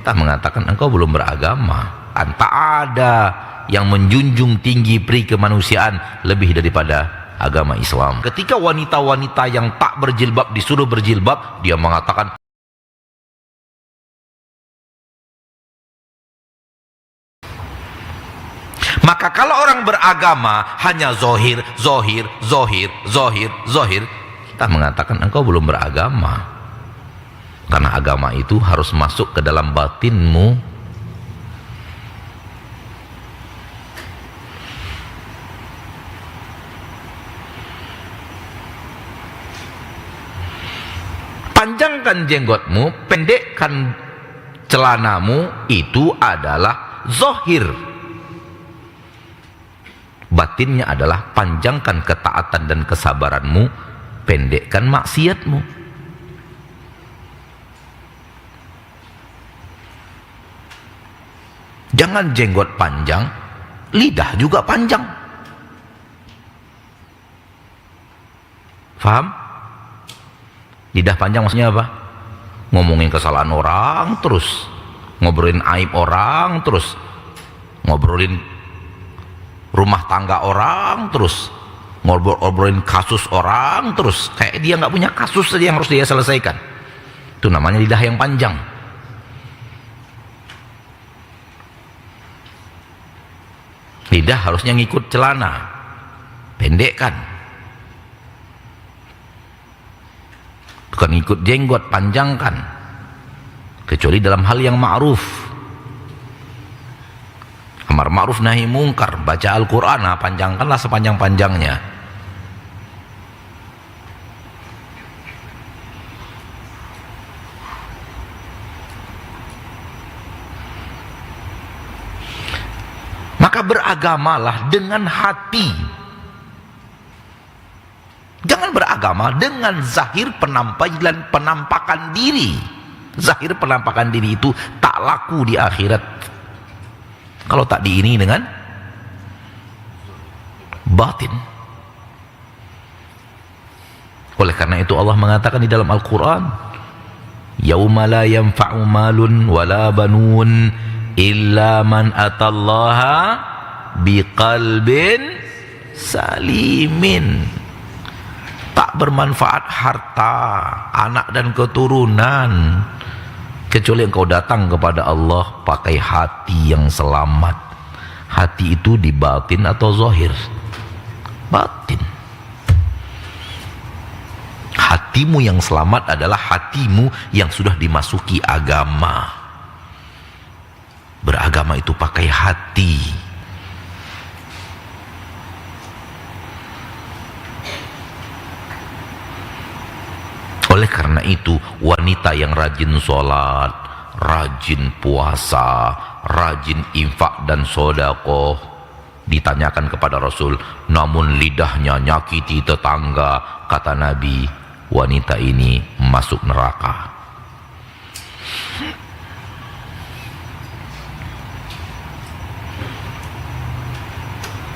kita mengatakan engkau belum beragama. Tak ada yang menjunjung tinggi peri kemanusiaan lebih daripada agama Islam. Ketika wanita-wanita yang tak berjilbab disuruh berjilbab, dia mengatakan, maka kalau orang beragama hanya zohir, kita mengatakan engkau belum beragama. Karena agama itu harus masuk ke dalam batinmu. Panjangkan jenggotmu, pendekkan celanamu, itu adalah zohir. Batinnya adalah panjangkan ketaatan dan kesabaranmu, pendekkan maksiatmu. Jangan jenggot panjang, lidah juga panjang. Faham? Lidah panjang maksudnya apa? Ngomongin kesalahan orang terus, ngobrolin aib orang terus, ngobrolin rumah tangga orang terus, ngobrolin kasus orang terus, kayak dia nggak punya kasus saja yang harus dia selesaikan. Itu namanya lidah yang panjang. Lidah harusnya ngikut celana, pendekkan, bukan ngikut jenggot, panjangkan, kecuali dalam hal yang ma'ruf, amar ma'ruf nahi mungkar, baca Al-Quran, panjangkanlah sepanjang-panjangnya. Maka beragamalah dengan hati. Jangan beragama dengan zahir penampakan diri. Zahir penampakan diri itu tak laku di akhirat kalau tak diiringi dengan batin. Oleh karena itu Allah mengatakan di dalam Al-Quran, yauma la yanfa'u malun wala banun illa man atallaha biqalbin salimin. Tak bermanfaat harta, anak dan keturunan, kecuali engkau datang kepada Allah pakai hati yang selamat. Hati itu di batin atau zahir? Batin. Hatimu yang selamat adalah hatimu yang sudah dimasuki agama. Beragama itu pakai hati. Oleh karena itu, wanita yang rajin sholat, rajin puasa, rajin infak dan sedekah, ditanyakan kepada Rasul, namun lidahnya nyakiti tetangga, kata Nabi, wanita ini masuk neraka.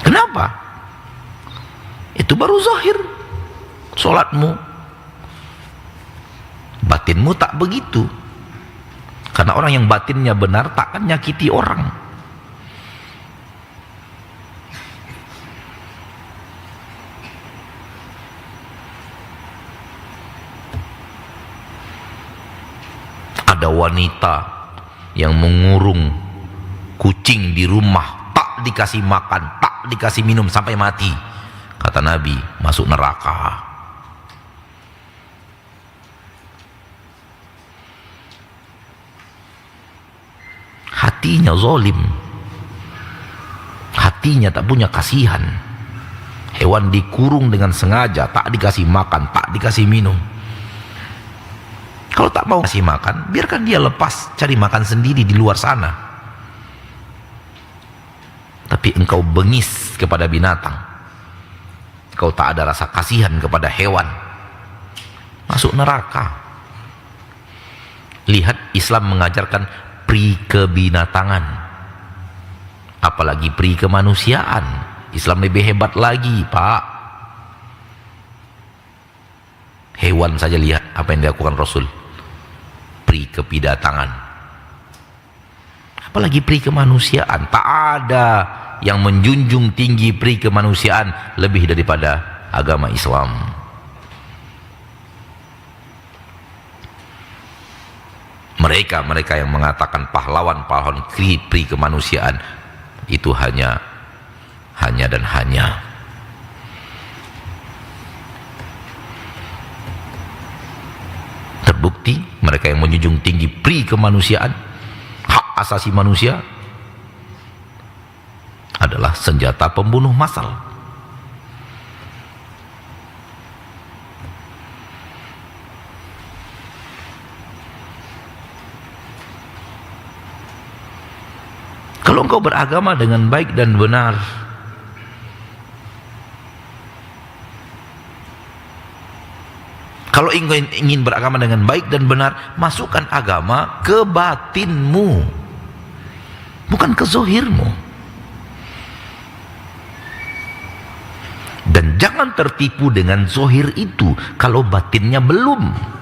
Kenapa? Itu baru zahir sholatmu. Batinmu tak begitu. Karena orang yang batinnya benar takkan nyakiti orang. Ada wanita yang mengurung kucing di rumah, tak dikasih makan, tak dikasih minum sampai mati. Kata Nabi, masuk neraka. Hatinya zalim, hatinya tak punya kasihan. Hewan dikurung dengan sengaja, tak dikasih makan, tak dikasih minum. Kalau tak mau kasih makan, biarkan dia lepas cari makan sendiri di luar sana. Tapi engkau bengis kepada binatang, engkau tak ada rasa kasihan kepada hewan, masuk neraka. Lihat, Islam mengajarkan pri kebinatangan, apalagi pri kemanusiaan. Islam lebih hebat lagi, Pak. Hewan saja lihat apa yang dilakukan Rasul, pri kebinatangan. Apalagi pri kemanusiaan. Tak ada yang menjunjung tinggi pri kemanusiaan lebih daripada agama Islam. Mereka yang mengatakan pahlawan pri kemanusiaan itu hanya dan hanya terbukti mereka yang menjunjung tinggi pri kemanusiaan, hak asasi manusia, adalah senjata pembunuh massal. Kalau engkau beragama dengan baik dan benar, kalau ingin beragama dengan baik dan benar, masukkan agama ke batinmu, bukan ke zohirmu. Dan jangan tertipu dengan zohir itu kalau batinnya belum.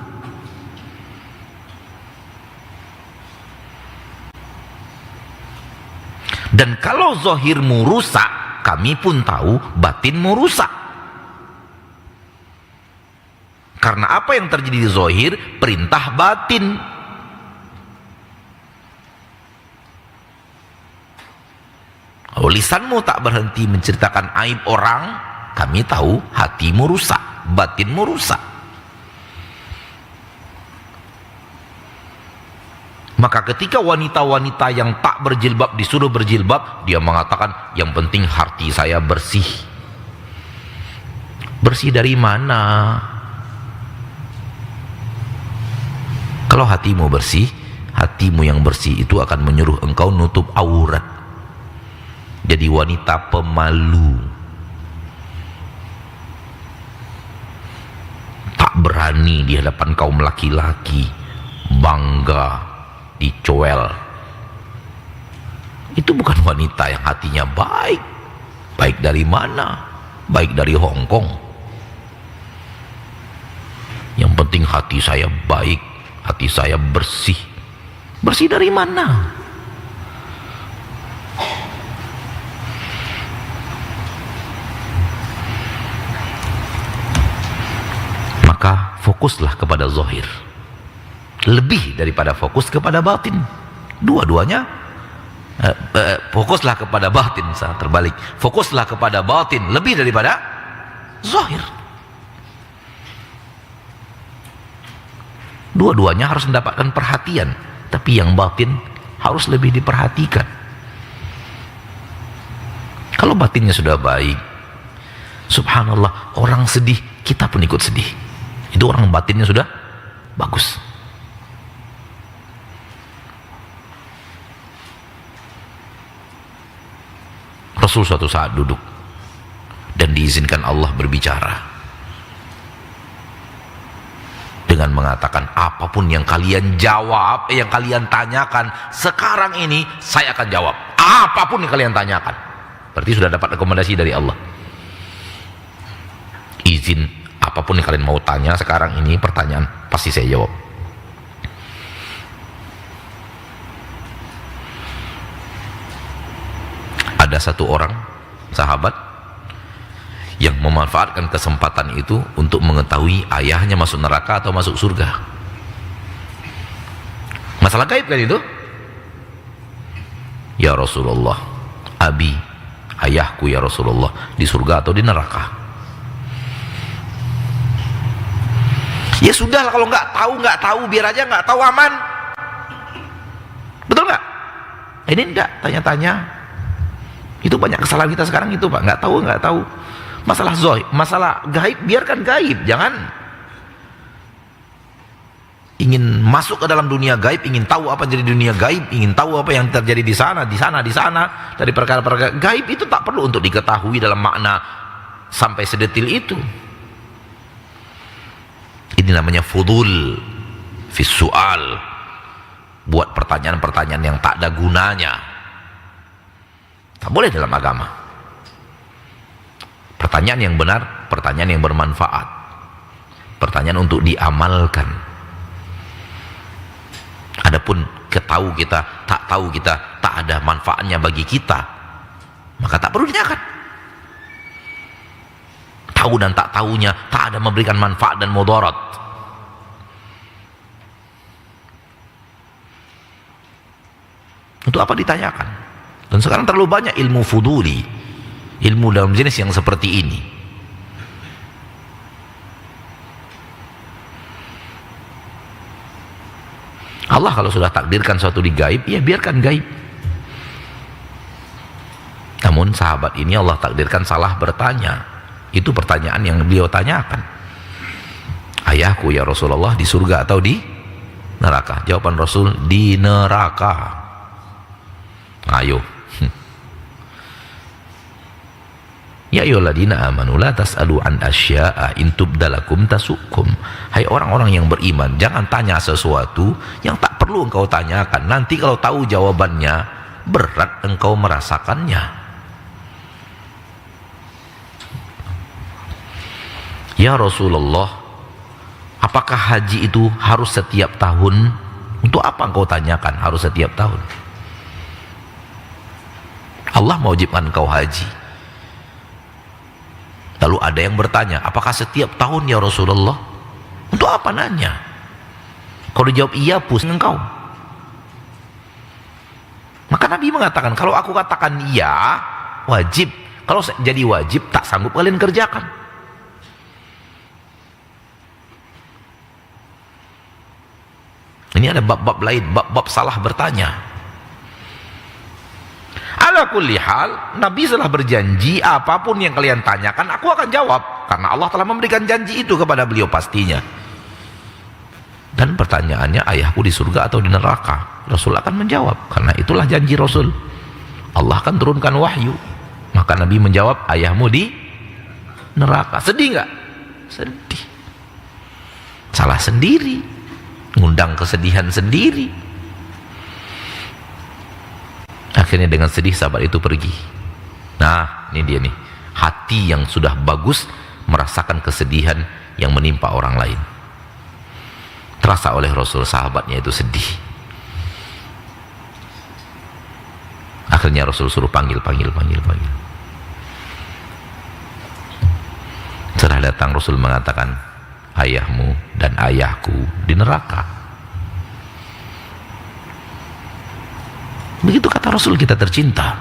Dan kalau zohirmu rusak, kami pun tahu batinmu rusak. Karena apa yang terjadi di zohir, perintah batin. Kalau lisanmu tak berhenti menceritakan aib orang, kami tahu hatimu rusak, batinmu rusak. Maka ketika wanita-wanita yang tak berjilbab disuruh berjilbab, dia mengatakan yang penting hati saya bersih. Bersih dari mana? Kalau hatimu bersih, hatimu yang bersih itu akan menyuruh engkau nutup aurat. Jadi wanita pemalu, tak berani di hadapan kaum laki-laki, bangga dicoel. Itu bukan wanita yang hatinya baik. Baik dari mana? Baik dari Hong Kong. Yang penting hati saya baik, hati saya bersih. Bersih dari mana? Maka fokuslah kepada zahir lebih daripada fokus kepada batin. Dua-duanya fokuslah kepada batin, terbalik. Fokuslah kepada batin lebih daripada zahir. Dua-duanya harus mendapatkan perhatian, tapi yang batin harus lebih diperhatikan. Kalau batinnya sudah baik, subhanallah, orang sedih, kita pun ikut sedih. Itu orang batinnya sudah bagus. Rasul suatu saat duduk dan diizinkan Allah berbicara dengan mengatakan, apapun yang kalian jawab, yang kalian tanyakan sekarang ini, saya akan jawab. Apapun yang kalian tanyakan. Berarti sudah dapat rekomendasi dari Allah. Izin, apapun yang kalian mau tanya sekarang ini, pertanyaan, pasti saya jawab. Ada satu orang sahabat yang memanfaatkan kesempatan itu untuk mengetahui ayahnya masuk neraka atau masuk surga. Masalah gaib kan itu? Ya Rasulullah, abi, ayahku ya Rasulullah, di surga atau di neraka? Ya sudahlah, kalau nggak tahu, biar aja nggak tahu, aman. Betul nggak? Ini enggak, tanya-tanya. Itu banyak kesalahan kita sekarang itu, Pak. Nggak tahu. Masalah gaib, biarkan gaib. Jangan ingin masuk ke dalam dunia gaib, ingin tahu apa jadi dunia gaib, ingin tahu apa yang terjadi di sana, dari perkara-perkara gaib itu tak perlu untuk diketahui dalam makna sampai sedetil itu. Ini namanya fudul fis su'al. Buat pertanyaan-pertanyaan yang tak ada gunanya. Tak boleh dalam agama. Pertanyaan yang benar, pertanyaan yang bermanfaat, pertanyaan untuk diamalkan. Adapun tahu kita, tak tahu kita, tak ada manfaatnya bagi kita, maka tak perlu ditanyakan. Tahu dan tak tahunya tak ada memberikan manfaat dan mudarat. Untuk apa ditanyakan? Dan sekarang terlalu banyak ilmu fuduli, ilmu dalam jenis yang seperti ini. Allah kalau sudah takdirkan suatu di gaib, ya biarkan gaib. Namun sahabat ini Allah takdirkan salah bertanya. Itu pertanyaan yang beliau tanyakan. Ayahku ya Rasulullah di surga atau di neraka? Jawaban Rasul, di neraka. Ayo. Ya ayyuhalladzina amanu la tas'alu an asya'a in tubdalakum tasukum. Hai orang-orang yang beriman, jangan tanya sesuatu yang tak perlu engkau tanyakan. Nanti kalau tahu jawabannya, berat engkau merasakannya. Ya Rasulullah, apakah haji itu harus setiap tahun? Untuk apa engkau tanyakan harus setiap tahun? Allah mewajibkan engkau haji. Lalu ada yang bertanya, apakah setiap tahun ya Rasulullah? Untuk apa nanya? Kalau dijawab iya, pusing engkau. Maka Nabi mengatakan, kalau aku katakan iya, wajib. Kalau jadi wajib, tak sanggup kalian kerjakan. Ini ada bab-bab lain, bab-bab salah bertanya. Ala kulli hal, Nabi telah berjanji apapun yang kalian tanyakan aku akan jawab, karena Allah telah memberikan janji itu kepada beliau pastinya. Dan pertanyaannya, ayahku di surga atau di neraka? Rasul akan menjawab, karena itulah janji Rasul. Allah akan turunkan wahyu. Maka Nabi menjawab, ayahmu di neraka. Sedih nggak? Sedih. Salah sendiri, ngundang kesedihan sendiri. Akhirnya dengan sedih sahabat itu pergi. Nah, ini dia nih, hati yang sudah bagus merasakan kesedihan yang menimpa orang lain. Terasa oleh Rasul, sahabatnya itu sedih. Akhirnya Rasul suruh panggil. Setelah datang Rasul mengatakan, ayahmu dan ayahku di neraka. Begitu kata Rasul kita tercinta.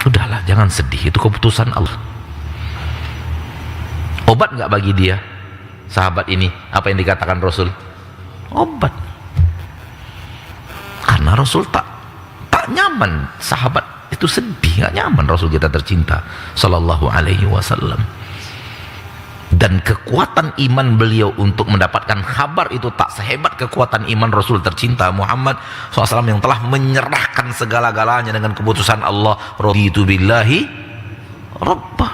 Udahlah, jangan sedih, itu keputusan Allah. Obat nggak bagi dia, sahabat ini, apa yang dikatakan Rasul? Obat. Karena Rasul tak nyaman, sahabat itu sedih, nggak nyaman Rasul kita tercinta Sallallahu Alaihi Wasallam. Dan kekuatan iman beliau untuk mendapatkan kabar itu tak sehebat kekuatan iman Rasul tercinta Muhammad SAW yang telah menyerahkan segala-galanya dengan keputusan Allah. Raditu billahi rabbah.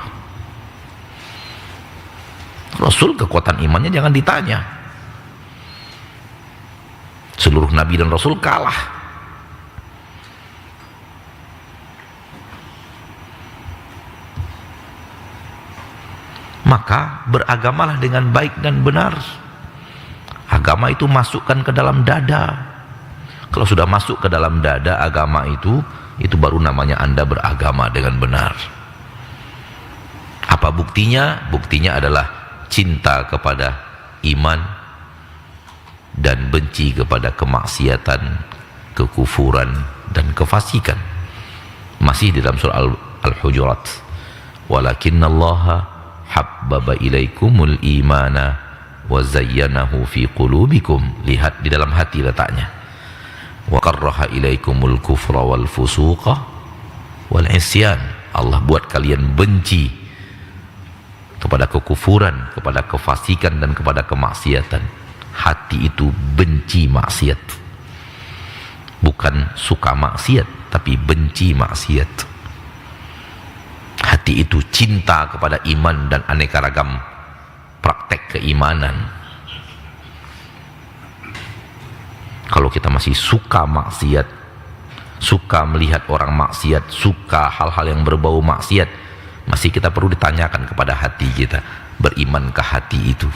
Rasul kekuatan imannya jangan ditanya. Seluruh Nabi dan Rasul kalah. Maka beragamalah dengan baik dan benar. Agama itu masukkan ke dalam dada. Kalau sudah masuk ke dalam dada agama itu baru namanya Anda beragama dengan benar. Apa buktinya? Buktinya adalah cinta kepada iman dan benci kepada kemaksiatan, kekufuran dan kefasikan. Masih di dalam surah Al-Hujurat. Walakinnallaha habbaba ilaikumul imana wa zayyanahu fi qulubikum. Lihat di dalam hati letaknya. Wa karraha ilaikumul kufra wal fusuqa wal isyan. Allah buat kalian benci kepada kekufuran, kepada kefasikan dan kepada kemaksiatan. Hati itu benci maksiat. Bukan suka maksiat, tapi benci maksiat. Hati itu cinta kepada iman dan aneka ragam praktek keimanan. Kalau kita masih suka maksiat, suka melihat orang maksiat, suka hal-hal yang berbau maksiat, masih kita perlu ditanyakan kepada hati kita, berimankah hati itu?